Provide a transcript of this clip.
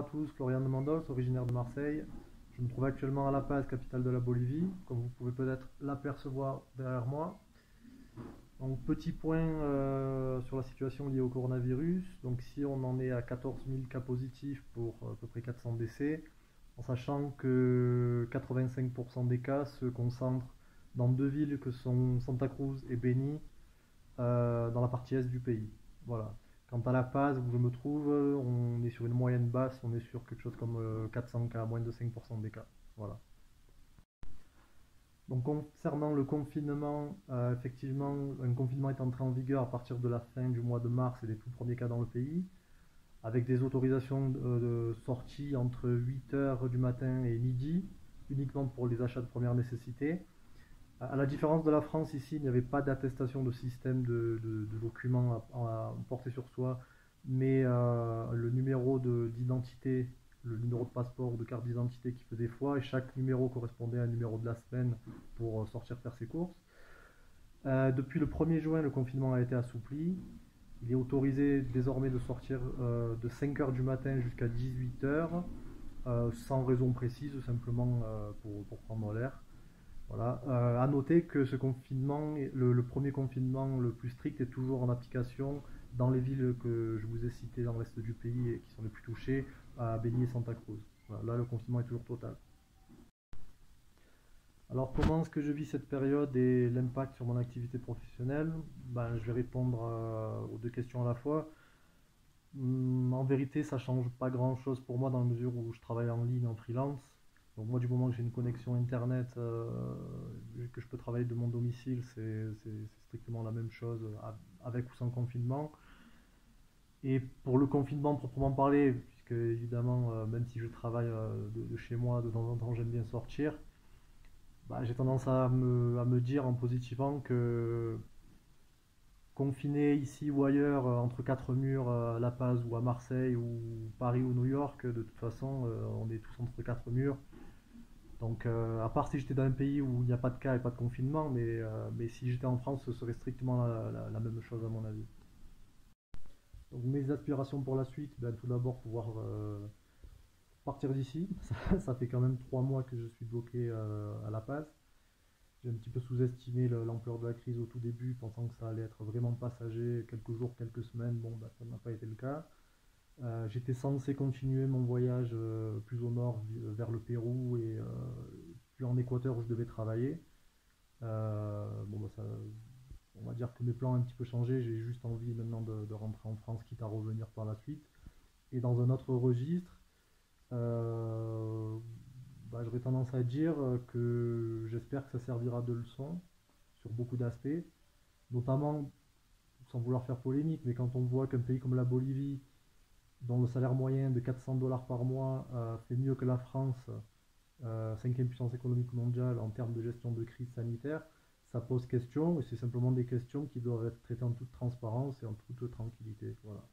à tous, Florian de Mandols, originaire de Marseille. Je me trouve actuellement à La Paz, capitale de la Bolivie, comme vous pouvez peut-être l'apercevoir derrière moi. Donc, petit point sur la situation liée au coronavirus. Donc, si on en est à 14 000 cas positifs pour à peu près 400 décès, en sachant que 85% des cas se concentrent dans deux villes que sont Santa Cruz et Beni, dans la partie est du pays. Voilà. Quant à La Paz, où je me trouve, on est sur une moyenne basse, on est sur quelque chose comme 400 cas, moins de 5% des cas. Voilà. Donc concernant le confinement, effectivement, un confinement est entré en vigueur à partir de la fin du mois de mars et des tout premiers cas dans le pays, avec des autorisations de sortie entre 8 heures du matin et midi, uniquement pour les achats de première nécessité. À la différence de la France, ici, il n'y avait pas d'attestation de système de documents à porter sur soi, mais le numéro d'identité, le numéro de passeport ou de carte d'identité qui faisait foi, et chaque numéro correspondait à un numéro de la semaine pour sortir faire ses courses. Depuis le 1er juin, le confinement a été assoupli. Il est autorisé désormais de sortir de 5 heures du matin jusqu'à 18 heures, sans raison précise, simplement pour prendre l'air. Voilà. À noter que ce confinement, le premier confinement le plus strict est toujours en application dans les villes que je vous ai citées dans l'est du pays et qui sont les plus touchées, à Beni et Santa Cruz. Voilà, là, le confinement est toujours total. Alors, comment est-ce que je vis cette période et l'impact sur mon activité professionnelle? Ben, je vais répondre aux deux questions à la fois. En vérité, ça change pas grand-chose pour moi dans la mesure où je travaille en ligne, en freelance. Donc moi, du moment que j'ai une connexion Internet, que je peux travailler de mon domicile, c'est strictement la même chose avec ou sans confinement. Et pour le confinement proprement parler, puisque évidemment, même si je travaille de chez moi, de temps en temps, j'aime bien sortir, bah, j'ai tendance à me dire en positivant que confiné ici ou ailleurs, entre quatre murs, à La Paz ou à Marseille ou Paris ou New York, de toute façon, on est tous entre quatre murs. Donc, à part si j'étais dans un pays où il n'y a pas de cas et pas de confinement, mais si j'étais en France, ce serait strictement la même chose à mon avis. Donc, mes aspirations pour la suite, ben, tout d'abord pouvoir partir d'ici. Ça fait quand même 3 mois que je suis bloqué à La Paz. J'ai un petit peu sous-estimé l'ampleur de la crise au tout début, pensant que ça allait être vraiment passager, quelques jours, quelques semaines. Bon, bah, ça n'a pas été le cas. J'étais censé continuer mon voyage plus au nord, vers le Pérou et puis en Équateur où je devais travailler. Bon, bah, ça, on va dire que mes plans ont un petit peu changé. J'ai juste envie maintenant de rentrer en France, quitte à revenir par la suite. Et dans un autre registre, euh, bah, j'aurais tendance à dire que j'espère que ça servira de leçon sur beaucoup d'aspects, notamment, sans vouloir faire polémique, mais quand on voit qu'un pays comme la Bolivie, dont le salaire moyen de 400 dollars par mois fait mieux que la France, cinquième puissance économique mondiale en termes de gestion de crise sanitaire, ça pose question et c'est simplement des questions qui doivent être traitées en toute transparence et en toute tranquillité. Voilà.